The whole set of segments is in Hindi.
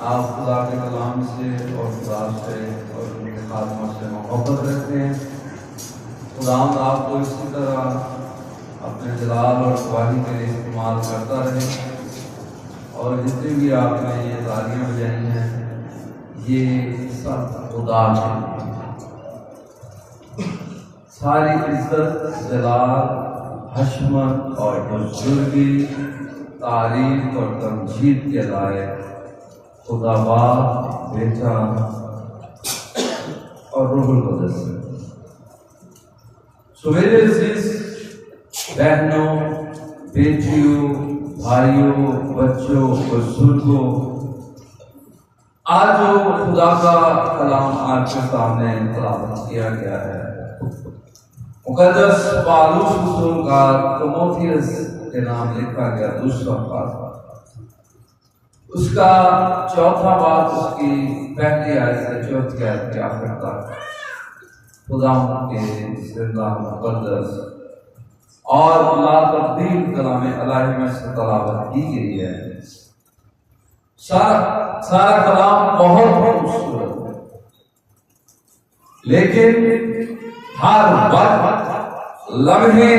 आप खुदा के कलाम से और खुदा से और उनके खात्मा से मोहब्बत रखते हैं। खुदा आपको इसी तरह अपने जलाल और ख्वाही के लिए इस्तेमाल करता रहे। और जितनी भी आपने ये तालियां बजाई हैं, ये सब खुदा के सारी इज्जत, जलाल, हशमत और बुजुर्गी, तारीफ और तमजीद के लायक खुदा बाप, बेटा और रूहुल कुद्दुस है। सो मेरे अजीज बहनों, बेटियों, भाइयों, बच्चों, बुजुर्गों, आज जो खुदा का कलाम आपके सामने तलावत किया गया है, मुकद्दस पौलुस रसूल का तीमुथियुस के नाम लिखा गया दूसरा पत्र, उसका चौथा बात उसकी पहली आयत से चौथी आयत क्या करता है। खुदा के जिंदा मुकद्दस और लातब्दील कलाम इलाही में से तलावत की गई है। सारा कलाम बहुत खूबसूरत है, लेकिन हर वक्त लम्हे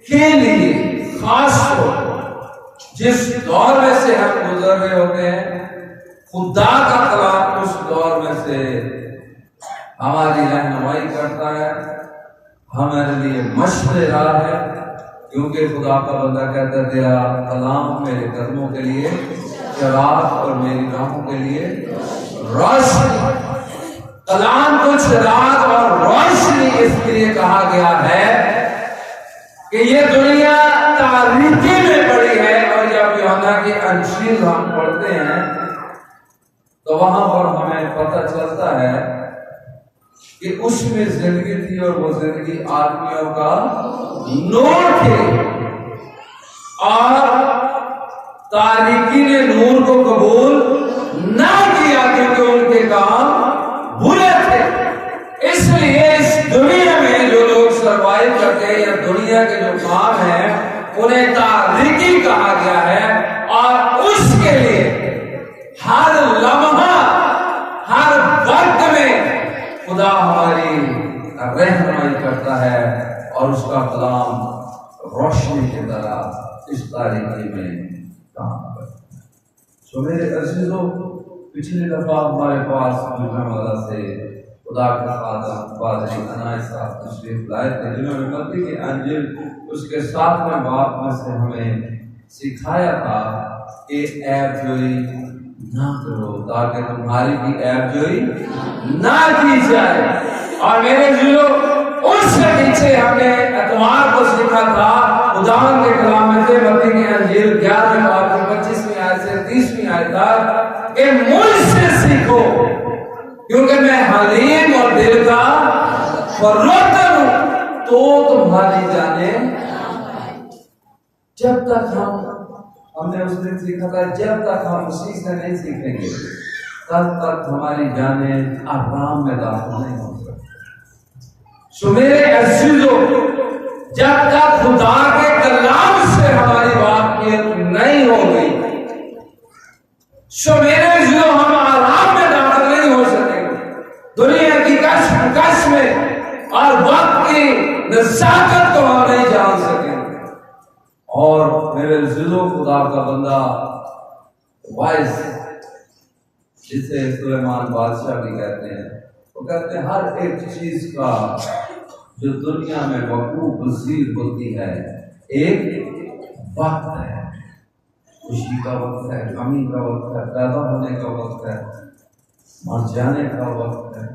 के लिए खास तौर जिस दौर में से हम गुजर रहे होते हैं, खुदा का कलाम उस दौर में से हमारी रहनुमाई करता है, हमारे लिए मशरे राह है। क्योंकि खुदा का बंदा कहता है, तेरा कलाम मेरे कदमों के लिए चिराग और मेरी राहों के लिए रोशनी। कलाम को चिराग और रोशनी इसलिए कहा गया है कि ये दुनिया तारीकी में पड़ी है। और जब यूहन्ना की अंजील हम पढ़ते हैं तो वहां पर हमें पता चलता है कि उसमें जिंदगी थी और वो जिंदगी आदमियों का नूर थी, और तारीकी ने नूर को कबूल ना किया क्योंकि उनके काम बुरे थे। इसलिए इस दुनिया में जो लोग सरवाइव करते हैं या दुनिया के जो काम है उन्हें तारीकी कहा गया है। और उसके लिए हर लम्हा, हर वक्त में खुदा हमारी रहनुमाई करता है और उसका कलाम रोशनी की तरह इस तारीकी में काम करता है। सो मेरे अजीजों, पिछली दफा हमारे पास गुजरांवाला से खुदा का पादरी अनायत साहब तशरीफ लाए थे, जिन्होंने मत्ती की अंजील उसके 7वें बाब में से हमें सिखाया था कि ऐबजोई ना करो ताकि तुम्हारी भी ऐबजोई ना की जाए। और मेरे जीरो उससे पीछे हमने एतवार को सीखा था उदाहरण के कलाम में से मत्ती की अंजील 11वें बाब की 25वीं आयत से 30वीं आयत तक कि मुझसे सीखो क्योंकि मैं हलीम और दिल का फरोतन हूं, तो तुम्हारी जाने। जब तक हमने उस दिन सीखा था, जब तक हम उसी से नहीं सीखेंगे तब तक हमारी जाने आराम में दाखिल नहीं हो सकती। सो मेरे अजीजों, जब तक खुदा के कलाम से हमारी वाकईत नहीं हो गई, सो मेरे अजीजों, हम आराम में दाखिल नहीं हो सकेंगे। दुनिया की कश में और वक्त की नज़ाकत को हम नहीं जान सकेंगे। और मेरे अजीजों, खुदा का बंदा वाइस, जिसे सुलेमान बादशाह भी कहते हैं, वो कहते हैं हर एक चीज का जो दुनिया में वकूफ पज़ीर होती है एक वक्त है। खुशी का वक्त है, गमी का वक्त है, पैदा होने का वक्त है, मर जाने का वक्त है।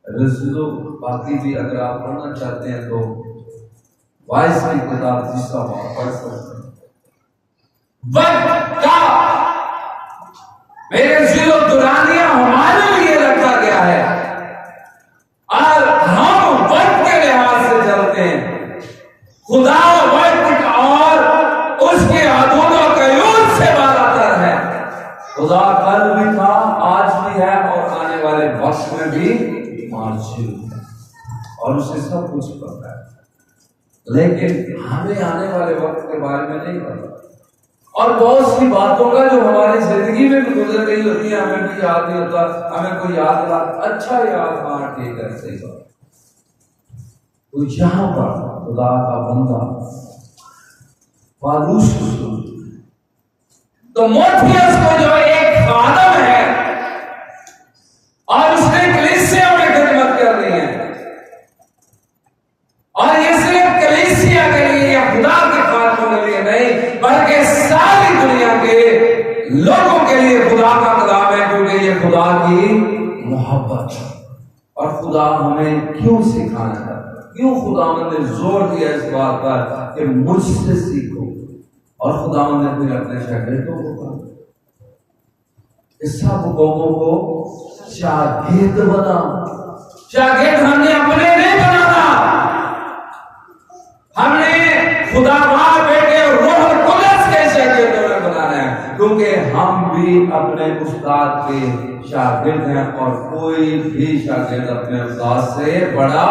रज़ीलो बाकी भी अगर आप पढ़ना चाहते हैं तो वाइस की किताब जिसका पढ़ सकते हैं। वक्त का मेरे जिलो दुरानिया हमारे लिए रखा गया है और हम वक्त के लिहाज से चलते हैं। खुदा वक्त और उसके हदूदों कयूद से बालातर है। खुदा कल भी था, आज भी है और आने वाले वक्त में भी मौजूद है और उसे सब कुछ पता है। लेकिन हमें आने वाले वक्त के बारे में नहीं पता और बहुत सी बातों का जो हमारी जिंदगी में भी गुजर की याद नहीं होता, हमें कोई याद दिला, अच्छा याद, हाँ ठीक है सही बात। तो यहाँ पर खुदा का बंदा पालूस तो मोथियस को जो एक खादम है और उसने कलीसिया में खिदमत कर रही है, और ये सिर्फ कलीसिया के लिए या खुदा के खादमों के लिए नहीं बल्कि सारी दुनिया के लोगों के लिए खुदा का कलाम है, क्योंकि ये खुदा की मोहब्बत है। और खुदा हमें क्यों सिखाना चाहता है, क्यों खुदावंद ने जोर दिया इस बात पर कि मुझसे सीखो, और खुदावंद ने फिर अपने शागिर्दों को कहा इस सब कौमों को शागिर्द बनाओ। शागिर्द हमने अपने नहीं बनाना, हमने खुदा माँ बेटे और रूह कुदस के शागिर्दों में बनाना है, क्योंकि हम भी अपने उस्ताद के शागिर्द हैं, और कोई भी शागिर्द अपने उस्ताद से बड़ा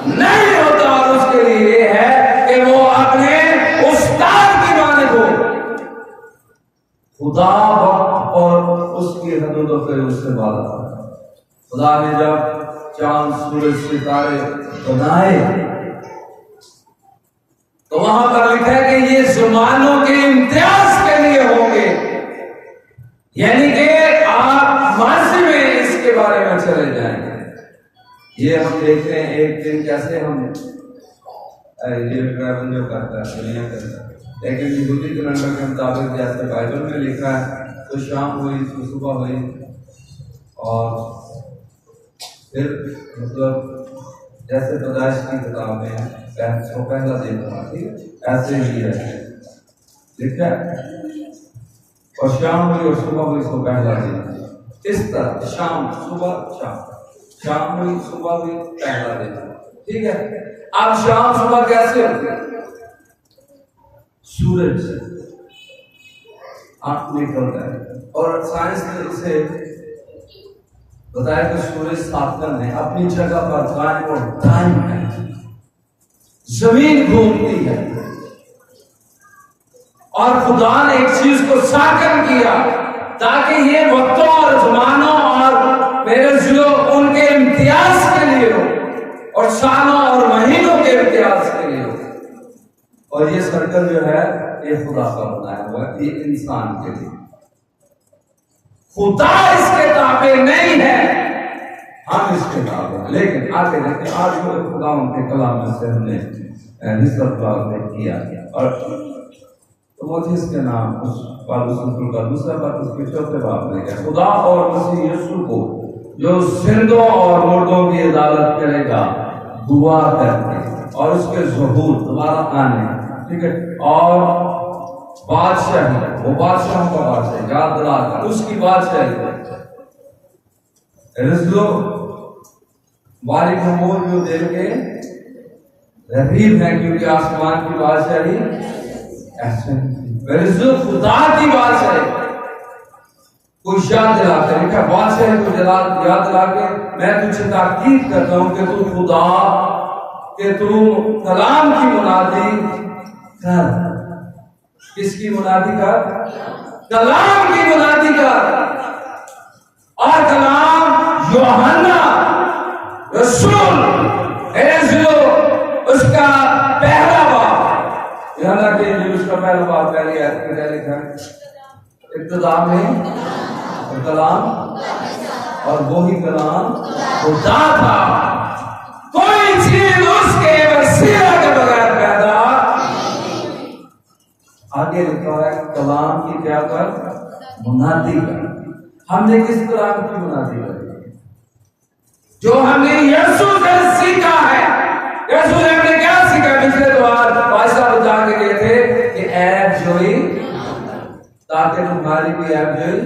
नहीं होता। और उसके लिए है कि वो अपने उस्ताद की माने हो, खुदा वक्त और उसकी हदूदों पे उससे वादा। खुदा ने जब चांद सूरज सितारे बनाए तो वहां पर लिखा है कि ये ज़मानों के इम्तियाज के लिए होंगे, यानी कि आप माजी में इसके बारे में चले जाएंगे। ये हम देखते हैं एक दिन कैसे हम ये ट्रैवल जो करता है दुनिया करता है, लेकिन यहूदी कैलेंडर के मुताबिक जैसे बाइबल में लिखा है तो शाम हुई तो सुबह हुई, और फिर मतलब जैसे पैदाइश की किताब में तो पहला दिन था, ठीक है, ऐसे ही है ठीक है, और शाम हुई और सुबह हुई तो पहला दिन, इस तरह शाम सुबह शाम हुई सुबह हुई पहला दिन, ठीक है। अब शाम सुबह कैसे होती, सूरज से आंख निकलता है, और साइंस ने इसे बताया कि सूरज सातन है, अपनी जगह पर कायम और दायम है, जमीन घूमती है, और खुदा ने एक चीज को साकन किया ताकि ये वक्तों और जमानों और मेरे जो उनके इम्तियाज के लिए हो, और सालों और महीनों के इम्तियाज के लिए हो। और ये सर्कल जो है ये खुदा का बनाया हुआ है, ये इंसान के लिए, खुदा इसके ताबे नहीं है, हम इसके ताबे हैं। लेकिन आगे देखिए, आज जो खुदा उनके कलाम में से हमने किया, और मोथियस के नाम उस पालूस रसूल का दूसरा बात उसके चौथे बाप ने किया, खुदा और मसीह यीशु को जो जिंदों और मुर्दों की अदालत करेगा दुआ करके, और उसके ज़हूर दोबारा आने, ठीक है, और बादशाह वो बादशाह का बादशाह याद दिलाकर उसकी बादशाह रिजलो वाली को जो दे के रहीब है, क्योंकि आसमान की बादशाही ऐसे रिजलो खुदा की बादशाही कुछ याद दिलाकर लिखा, बादशाह को याद दिला के मैं तुझे ताकीद करता हूं कि तू खुदा के तू कलाम की मुनादी कर। किसकी मुनादी कर? कलाम की मुनादी कर। और कलाम यूहन्ना रसूल उसका पहला बाप, यूहन्ना के इंजील उसका पहला बाप पहली आयत में क्या लिखा है? इब्तिदा में कलाम, और वो ही कलाम खुदा था, कोई चीज उसके वसीला के बगैर पैदा। आगे लिखा है कलाम की क्या कर? मुनादी कर। हमने किस कलाम की मुनादी करी? जो हमने यीशु से सीखा है। यीशु ने हमने क्या सीखा? पिछले द्वार भाषा बता के गए थे कि ऐब जोई, ताकि तुम्हारी भी ऐब जोई।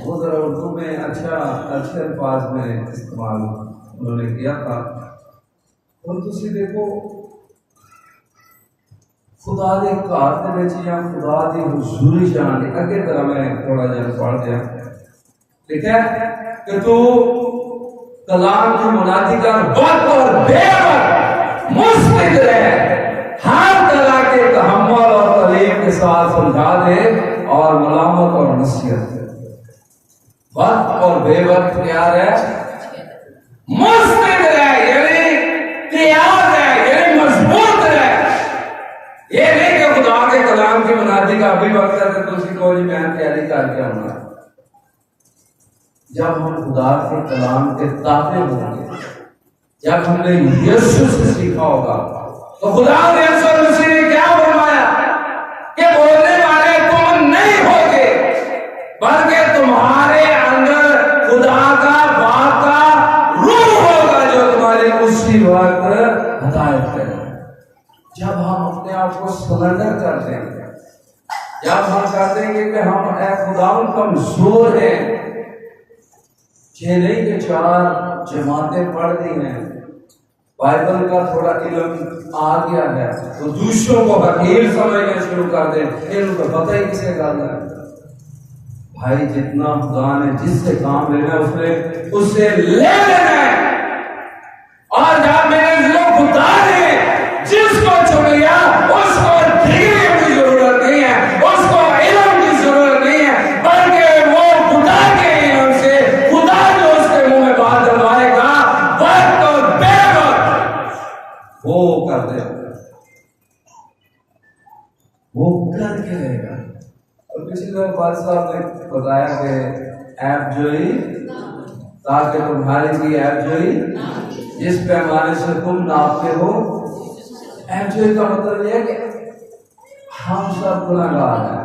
वो जरा उर्दू में अच्छे अल्फाज में इस्तेमाल उन्होंने किया था। और तुसी देखो खुदा दे घर दे विच या खुदा दी हुजूरी जान दे अगे तरह मैं थोड़ा जिहा पढ़ दिया, ठीक है, कि तू कलाम की मुनादी कर, वक्त और बेवक्त मुस्तिद रहे, हर तरह के तहम्मुल और तलीम के साथ समझा दे और मलामत और नसीहत दे। वक्त और बेवक्त क्या रहे, मुस्तैद रहे, यानी तैयार रहे, यानी मजबूत रहे। ये नहीं कि खुदा के कलाम की मुनादी का अभी वक्त है तो उसी को मैं तैयारी करके आऊंगा। जब हम खुदा के कलाम के ताबे होंगे, जब हमने यीशु से सीखा होगा, तो खुदा ने क्या फरमाया कि बोलने वाले तुम नहीं होगे, बल्कि तुम्हारे अंदर खुदा का बाप का रूह होगा जो तुम्हारे उसी वक्त हदायत करेगा। जब हम अपने आप को सरेंडर कर देंगे, जब हम कह देंगे कि हम खुदा कमजोर हैं, ये नहीं कि 4 जमातें पढ़ दी हैं, बाइबल का थोड़ा इल्म आ गया है तो दूसरों को हकीम समझना शुरू कर दे, इनको पता ही किसे करना है। भाई जितना खुदा ने जिससे काम लेना है उससे ले लेना है। और जब मैंने जो खुदा ने जिसको चुन लिया उसको डिग्री की जरूरत नहीं है, उसको इल्म की जरूरत नहीं है, बल्कि वो खुदा के इल्म से खुदा जो उसके मुंह में बात डलवाएगा वक्त और बेवक्त वो कर देगा, वो करके रहेगा। और पिछली बार बाल साहब ने बताया कि ऐप जोई ताकि तुम्हारी भी ऐप जोई जिस पैमाने से तुम नापते हो। ऐप जोई का मतलब यह है कि हम सब गुनाहगार हैं।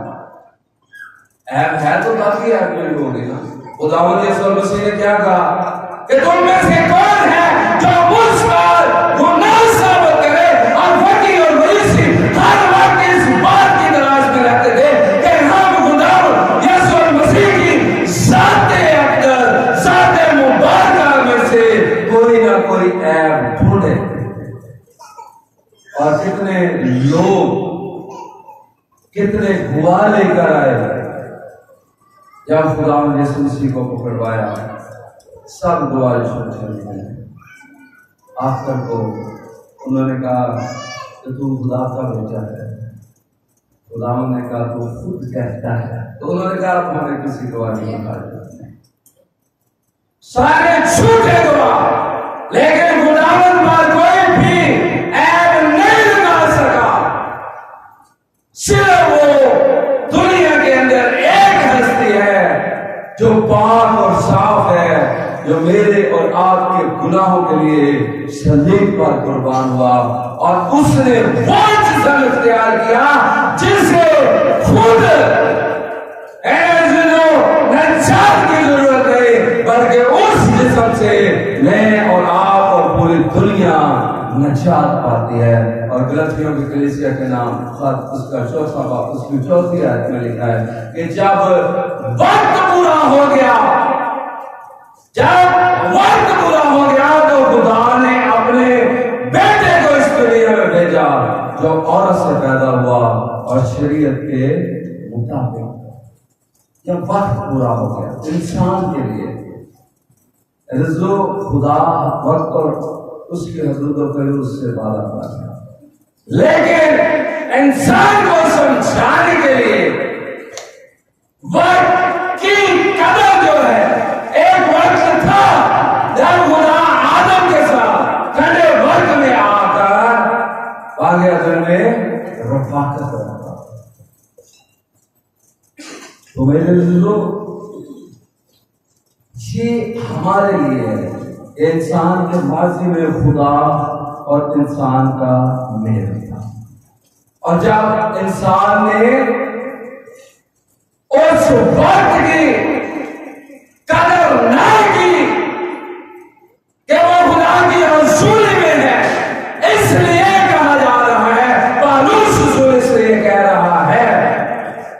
ऐप है तो काफी ऐप जोई होगी ना। खुदावंद यीशु मसीह ने क्या कहा कि तुम में से कौन है जो मुझपर गुनाह साबित करे, और फकीर और मरीसी हर वक्त इस बात की तलाश में रहते थे कि हम खुदावंद यीशु मसीह की ज़ाते अक़दस, ज़ाते मुबारका में से कोई ना कोई ऐप ढूंढे। और कितने लोग कितने गुआ लेकर आए जब खुदावंद यीशु मसीह को पकड़वाया, सब दुआ चली गई। आखिर को उन्होंने कहा कि तू खुदा का बेटा है। खुदावंद ने कहा तू खुद कहता है। तो उन्होंने कहा अब हमें किसी गवाह नहीं मालूम, सारे झूठे गवाह, लेकिन खुदावंद पर कोई भी ऐब नहीं लगा सका। सिर्फ वो दुनिया के अंदर एक हस्ती है जो पाक और साफ है, जो मेरे और आपके गुनाहों के लिए सलीब पर कुर्बान हुआ। और उसने वो जिस्म इख्तियार किया जिसे खुद नजात की जरूरत नहीं, बल्कि उस जिस्म से मैं और आप और पूरी दुनिया नजात पाती है। और गलतियों की कलीसिया के नाम खत उसका 4 बाब उसकी 4 आयत में लिखा है कि जब वक्त पूरा हो गया, जब वक्त पूरा हो गया तो खुदा ने अपने बेटे को इस दुनिया में भेजा जो औरत से पैदा हुआ और शरीयत के मुताबिक। जब वक्त पूरा हो गया इंसान के लिए, जो खुदा वक्त और उसके हदूदों पर उससे वादा था, लेकिन इंसान को समझाने के लिए वक्त की कदर जो है, एक वक्त था जब खुदा आदम के साथ ठंडे वर्ग में आकर आगे में रफाकत रहा। तो मेरे लोग ये हमारे लिए इंसान के माजी में खुदा और इंसान का मेल था। और जब इंसान ने उस वक्त की कदर नहीं की कि वो खुदा की रसूली में है, इसलिए कहा जा रहा है, पौलुस रसूल इसलिए कह रहा है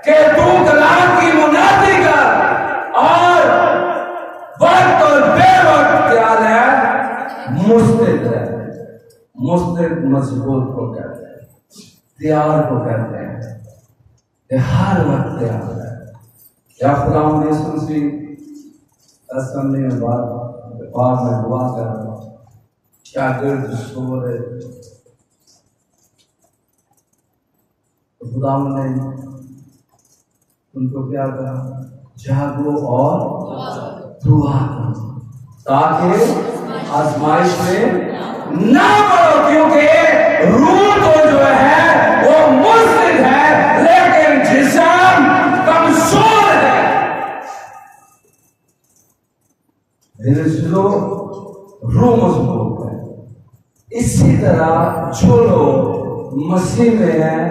कि तू कलाम की मुनादी कर। और वक्त और बेवक्त क्या है, मुस्तैद है। मुस्तैद मजबूत को कहते हैं, तैयार को कहते हैं, हर वक्त तैयार है। या खुदा यीशु मसीह असेंबली में बाद में दुआ कर रहा हूं, शागिर्द सो रहे, तो खुदा ने उनको क्या कहा जागो और दुआ करो ताकि आजमाइश में ना पड़ो, क्योंकि रूह तो जो है वो मुस्लिम है लेकिन जिस्म कमजोर है। रूह मजबूत है। इसी तरह जो लोग मसीह में हैं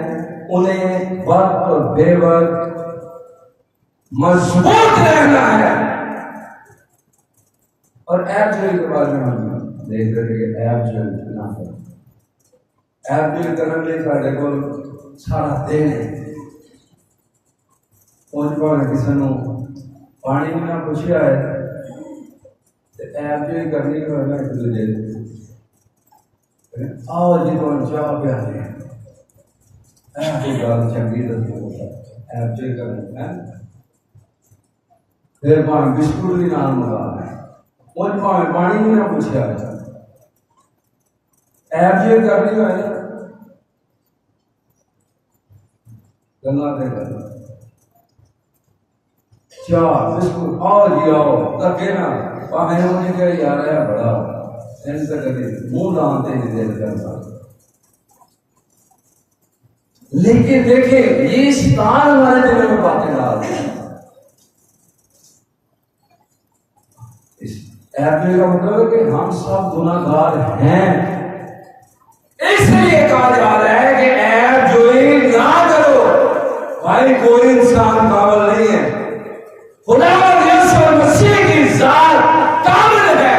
उन्हें वक्त और बेवक्त मजबूत रहना है। और ऐप जोइल के बारे में हम देख रहे हैं। ऐप जोइल ना करो। ऐप जोइल करने लिए साढ़े को सारा दिन पहुंच पाने किसी को पानी भी ना पूछा है तो ऐप जोइल करनी है एक दूसरे आओ जी को चाह प्यारे ऐप गल चंगी ऐप जोइल करना है। फिर बिस्कुट भी नाम मंगा है पानी भी ना पूछा ऐप जो करनी है ना गल्ला चाह बिस्कुट आओ जी आओ धक्के ना भावे मुझे क्या यार है बड़ा इनसे कभी मुंह लाते नहीं दिल करता। लेकिन देखे ये शैतान हमारे दिलों में बातें डालते हैं। ऐप का मतलब है कि हम सब गुनाहगार हैं, इसलिए कहा जा रहा है कि ऐप जोइल ना करो। भाई कोई इंसान काबिल नहीं है, खुदावंद यीशु मसीह की जात काबिल है।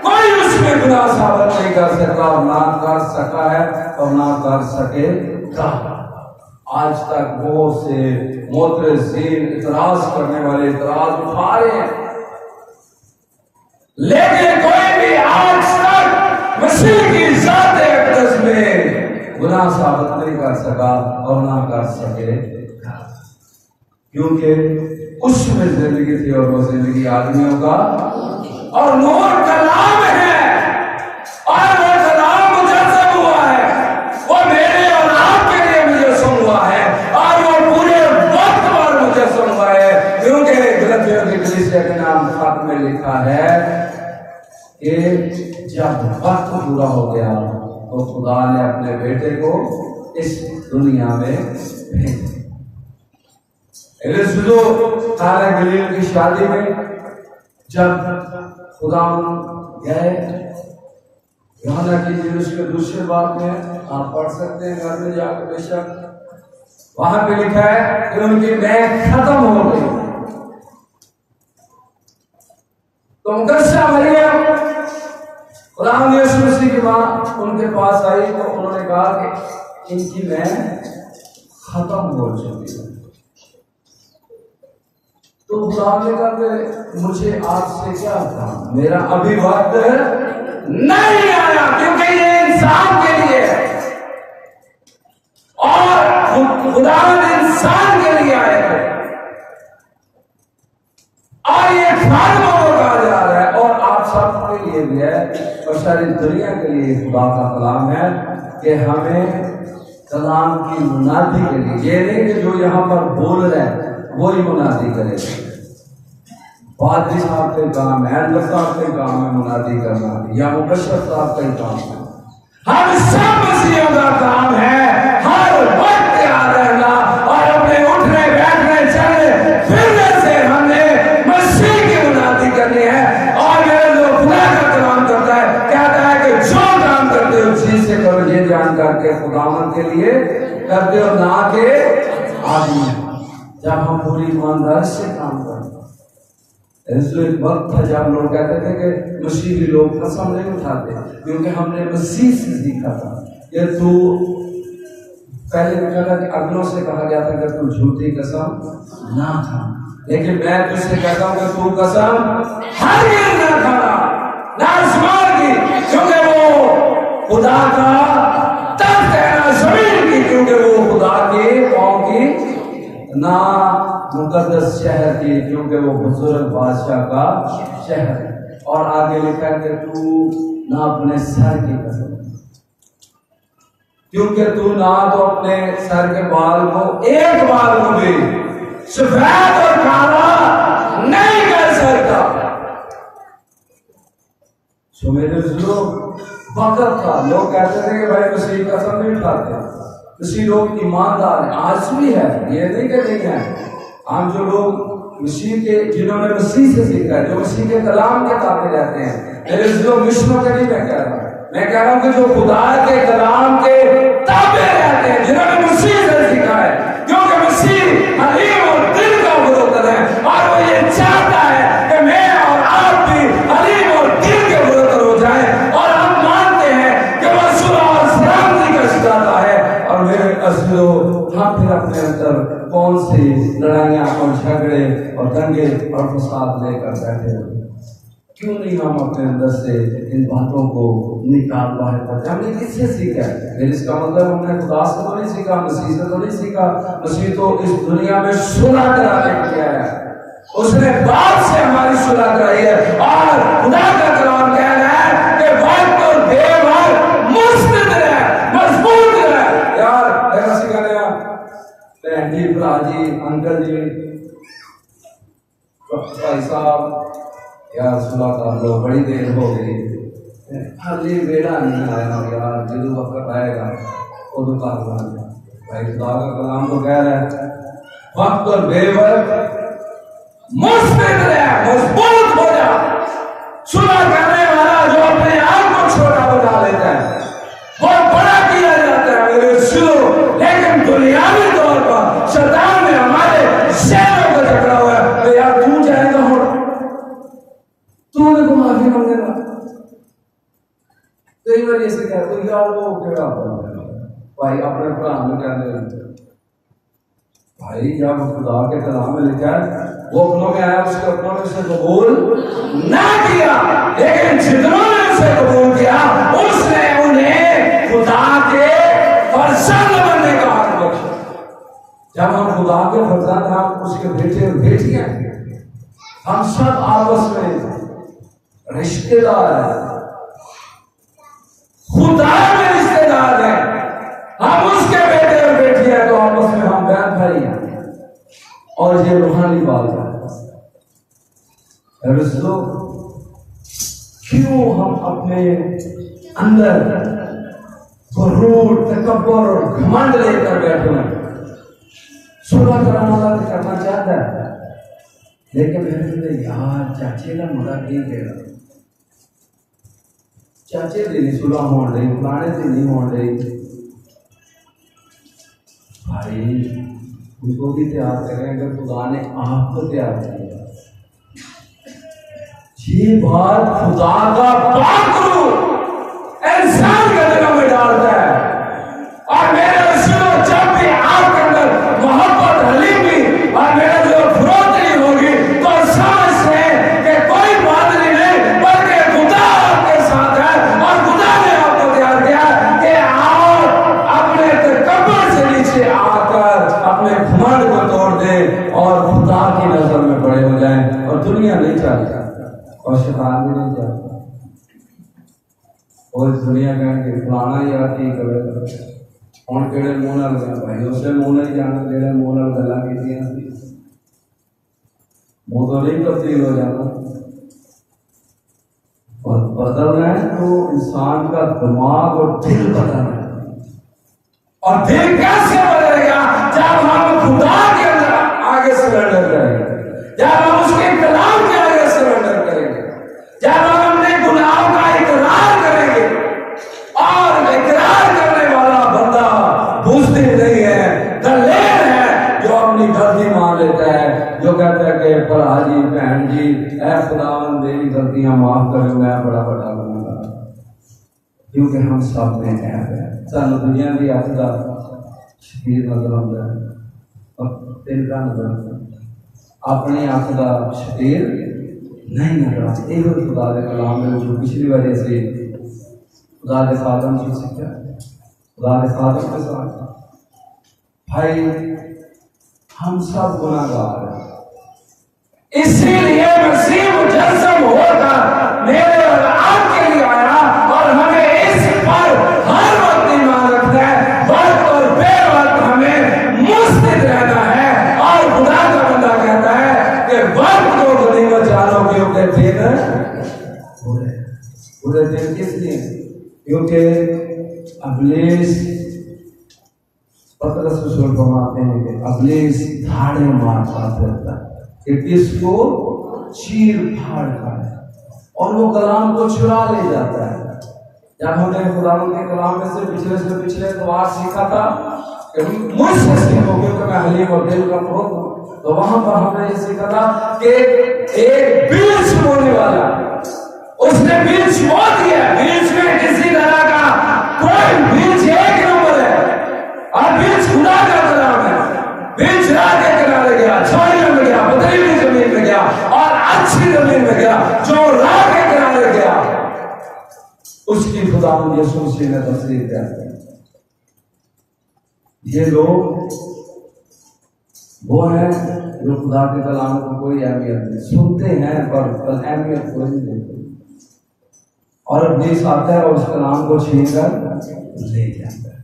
कोई उसमें गुनाह साबित नहीं कर सकता और ना कर सका है और ना कर सकेगा। आज तक बहुत से मुतरजीन इतराज करने वाले इतराज उठा रहे हैं, लेकिन कोई भी आज तक मसीह की जात अक़दस में गुनाह साबित नहीं कर सका और ना कर सकेगा, क्योंकि उसमें जिंदगी थी और वो जिंदगी आदमियों का और नूर कलाम है और वो कलाम मुजस्सम हुआ है। वो मेरे और आपके लिए मुजस्सम हुआ है और वो पूरे वक्त पर मुजस्सम हुआ है, क्योंकि गलतियों की कलीसिया के नाम खत में लिखा है कि जब वक्त पूरा हो गया तो खुदा ने अपने बेटे को इस दुनिया में भेजा। काना गलील की शादी में जब खुदा गए, यूहन्ना की इंजील उसके दूसरे बाब में आप पढ़ सकते हैं घर में जाकर बेशक, वहां पे लिखा है कि उनकी बैग खत्म हो गई। तो मुकद्दसा मरियम खुदावंद यीशु मसीह की मां उनके पास आई तो उन्होंने कहा कि इनकी बैग खत्म हो चुकी है। तो खुदा ने कहा कि मुझे आपसे क्या काम, मेरा अभी वक्त नहीं आया, क्योंकि ये इंसान के लिए है और खुदा इंसान के लिए आया है और ये खाना कहा जा रहा है और आप सबके लिए भी है और सारी दुनिया के लिए खुदा का कलाम है कि हमें कलाम की मुनादी के लिए, ये नहीं कि जो यहाँ पर बोल रहे हैं वही मुनादी करेगा। पादरी साहब के काम है, अनवर साहब के काम है मुनादी करना, या मुबशर साहब का काम है। हम सब मसीहियों का काम है हर वक्त याद रहना और अपने उठने बैठने चलने फिरने से हमने मसीह की मुनादी करनी है। और मेरे जो खुदा का कलाम करता है कहता है कि जो काम करते हो उस चीज से करो ये जान करके खुदावन के लिए करते हो, ना के आदमी। जब हम पूरी ईमानदारी से काम करते, एक वक्त था जब लोग कहते थे कि मसीही लोग कसम नहीं उठाते, क्योंकि हमने मसीह से सीखा था कि तू पहले कि अगलों से कहा गया था कि तू झूठी कसम ना खा, लेकिन मैं तुझसे कहता हूं कि तू कसम हरगिज़ ना खाना, ना आसमान की क्योंकि वो खुदा का तख्त है, ना जमीन की क्योंकि वो खुदा के कौम की, ना मुकद्दस शहर की क्योंकि वो बुजुर्ग बादशाह का शहर है। और आगे लिखा है कि तू ना अपने सर की कसम, क्योंकि तू ना तो अपने सर के बाल को एक बाल को भी सफेद और काला मेरे लोग वक्त था, लोग कहते थे कि भाई मसीह कसम नहीं उठाते, मसीह लोग ईमानदार हैं, आज भी है, ये नहीं कि नहीं है। हम जो लोग मसीह के, जिन्होंने मसीह से सीखा है, जो मसीह के कलाम के ताबे रहते हैं, मेरे लोग मिशनों के नहीं मैं कह रहा हूँ, मैं कह रहा हूँ कि जो खुदा के कलाम के ताबे रहते हैं, जिन्होंने मसीह से सीखा है, क्योंकि मसीह हलीम और दिल का विरोध है, और वो ये चाहता है कि मैं और आप भी हलीम और दिल के विरोध हो जाए, और हम मानते हैं कि वो सुलह और सलामती का सिखाता है। और मेरे असलो हम फिर अपने अंदर कौन सी लड़ाइयाँ और झगड़े और दंगे और फसाद लेकर बैठे हुए? क्यों नहीं हम अपने अंदर से इन बातों को निकाल बाहर करते? हमने किससे सीखा है? फिर इसका मतलब हमने खुदा से तो नहीं सीखा, मसीह से तो नहीं सीखा। मसीह तो इस दुनिया में सुलह कराने के लिए आया, उसने बाप से हमारी सुलह कराई है, और खुदा का कलाम कह रहा है कि वक्त और बेवक्त मुस्तैद रहे, मजबूत रहे। यार ऐसा कहने भैन जी, भरा जी, अंकल जी, भाई साहब, यार सुलह कर लो, बड़ी देर हो गई, हाली बेड़ा नहीं आया यार, जो वक्त आएगा उदो कर लेंगे। भाई खुदा का कलाम तो कह रहा है वक्त और बेवक्त मुस्तैद रहे, मजबूत हो जा। सुलह करने वाला जो अपने आप को छोटा बना लेता है वो बड़ा किया जाता है मेरे सुनो। लेकिन दुनियावी तौर पर शैतान ने हमारे शहरों को झगड़ा हुआ है, तो यार तू जाएगा हो, तू उनको माफी मांगेगा। कई बार ऐसे कहते हो यार वो केड़ा भाई अपने भरा में कहते भाई, जब खुदा के कलाम में लिखा है वो अपनों में आया, उसके अपनों ने उसे कबूल ना किया, लेकिन जितनों ने उसे कबूल किया उसने उन्हें खुदा के फर्जंद बनने का हक बख्शा। जब हम खुदा के फर्जंद, हम उसके बेटे और बेटियां, हम सब आपस में रिश्तेदार हैं, खुदा में रिश्तेदार हैं, हम उसके बेटे और बेटियां, तो आपस में हम बहन भाई हैं। और ये रूहानी बात है, क्यों हम अपने अंदर गुरूर, तकब्बुर और घमंड लेकर बैठे हैं? सुलह कराने वाला करना चाहता है, लेकिन मेरे यार चाचे का मुद्दा ठीक है, चाचे दी नहीं सुलह हो रही, फलाने दी नहीं हो रही, भाई उनको भी तैयार करें अगर खुदा ने आपको तैयार किया। ये बात खुदा का पाकरू इंसान के दिलों में डालता है। और मेरे सुनो, जब भी आपके अंदर मोहब्बत हलीमी और मेरा जो फरोतनी होगी, तो समझ लें कि कोई बादली नहीं, बल्कि खुदा आपके साथ है, और खुदा ने आपको तैयार किया कि आप अपने तकब्बुर से नीचे आकर अपने घमंड को तोड़ दें और खुदा की नजर में बड़े हो जाएं। और दुनिया नहीं चाहती और शैतान भी नहीं चाहता, और दुनिया कहेंगे फलाना यार ठीक करे, ਹੁਣ ਕਿਹੜੇ ਮੂੰਹ ਨਾਲ ਗਿਆ ਭਾਈ, ਉਸੇ ਮੂੰਹ ਨਾਲ ਜਾਣਾ ਜਿਹੜੇ ਮੂੰਹ ਨਾਲ ਗੱਲਾਂ ਕੀਤੀਆਂ ਸੀ, ਮੂੰਹ ਤੋਂ नहीं तब्दील हो जाना। और बदलना है तो इंसान का दिमाग और दिल बदलना है। और दिल कैसे बदलेगा? जब हम खुदा के अंदर आगे सरेंडर करेंगे, जब हम उसके कलाम के आगे सरेंडर करेंगे, जब हम अपने गुनाहों का इकरार करेंगे। और इकरार करने वाला बंदा बुज़दिल नहीं है, दलेर है, जो अपनी गलती मान लेता है, जो कहता है कि भरा जी, बहन जी, ऐ खुदावन मेरी गलतियां माफ करो, मैं बड़ा बड़ा गुनाहगार, क्योंकि हम सब में ऐब है। सानू दुनिया की अख का शकीर नजर आता है और दिल का नजर आता है, अपनी अख का शकीर नहीं नजर आता। यही खुदा के कलाम में जो पिछली बार से खुदा के खादम से सीखा, खुदा के खादम के साथ भाई हम सब गुनाहगार हैं। इसीलिए मसीह मुजस्सम होकर मेरे और आपके लिए आया, और हमें इस पर हर वक्त ईमान रखना है, वक्त और बेवक्त हमें मुस्तैद रहना है। और खुदा का बंदा कहता है कि वक्त को गनीमत जानो, क्योंकि दिन बुरे दिन किस लिए? क्योंकि अबलीस पतरस रसूल फरमाते हैं कि अबलीस धाड़े मारता फिरता है कि किसको चीर फाड़ कर, और वो कलाम को चुरा ले जाता है। जब हमने खुदा के कलाम में से पिछले द्वार सीखा था कि मुझसे सीखो क्योंकि मैं हलीम और दिल का बहुत हूं, तो वहां पर हमने ये सीखा था कि एक बीज बोने वाला, उसने बीज बो दिया। बीज में किसी तरह का कोई बीज एक नंबर है, और बीज खुदा का कलाम है। बीज राह के किनारे गया, झाड़ियों में गया, पथरीली जमीन में गया और अच्छी जमीन में गया। जो राह के किनारे गया उसकी खुदा यीशु मसीह ने तफसीर किया। ये लोग वो हैं जो खुदा के कलाम को कोई अहमियत नहीं, सुनते हैं पर अहमियत कोई नहीं देते, और इब्लीस आता है और उस कलाम को छीन कर ले जाता है।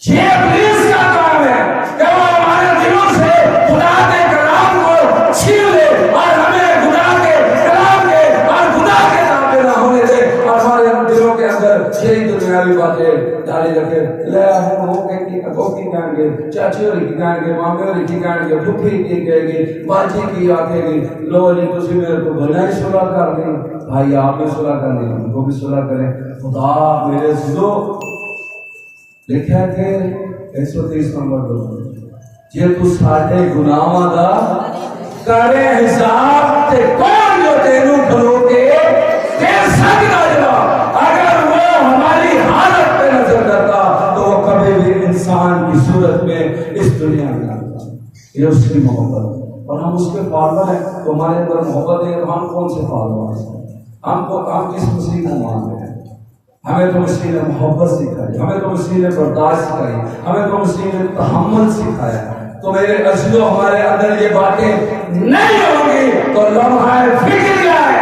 ये इब्लीस का काम है कि वो हमारे दिलों से खुदा के कलाम को छीन ले और हमें खुदा के कलाम के और खुदा के ताबे ना होने दे, और हमारे दिलों के अंदर यही दुनियावी बातें डाली रखे। ले हम हो के की कहेंगे, चाची और की कहेंगे, मामे और की कहेंगे, फुफी की कहेंगे, बाजी की आखेगी, लो जी तुम मेरे को भला ही सुलह कर ली। भाई आप भी सुलह करनी, उनको भी सुलह करें। खुदा मेरे सुनो लिखा के 130 नंबर 2 जे तू साढ़े गुनाहों दा करे हिसाब ते कौन जो तेनू खलो के दे सकता जवाब। अगर वो हमारी हालत पे नजर करता तो वो कभी भी इंसान की सूरत में इस दुनिया में आता। ये उसकी मोहब्बत, और हम उसके फॉलोअर हैं। तो हमारे अंदर मोहब्बत है, हम कौन से फॉलोअर हैं? हम किस मसीह को मानते हैं? हमें तो मसीह ने मोहब्बत सिखाई, हमें तो मसीह ने बर्दाश्त सिखाई, हमें तो मसीह ने तहम्मुल सिखाया। तो मेरे अज़ीज़ों, हमारे अंदर ये बातें नहीं होंगी तो लम्हा फिक्र क्या है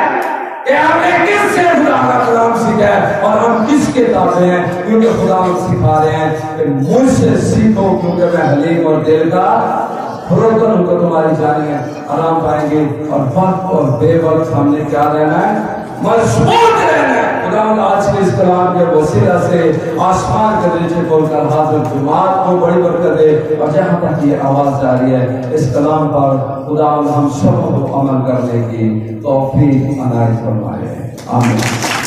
कि हमने किससे खुदा का कलाम सीखा है और हम किसके ताबे हैं। क्योंकि खुदा हम सिखा रहे हैं कि मुझसे सीखो क्योंकि मैं हलीम और दिल का फरोगन होकर तुम्हारी जानी है आराम पाएंगे। और वक्त और बेवक्त हमने क्या रहना है? मजबूत रहना है। खुदा आज के इस कलाम के वसीला से आसमान के नीचे खोलकर हाजिर जुमात को बड़ी बरकत दे, और जहाँ तक ये आवाज जा रही है इस कलाम पर खुदा हम सब को अमल करने की तौफीक अनायत फरमाए। आमीन।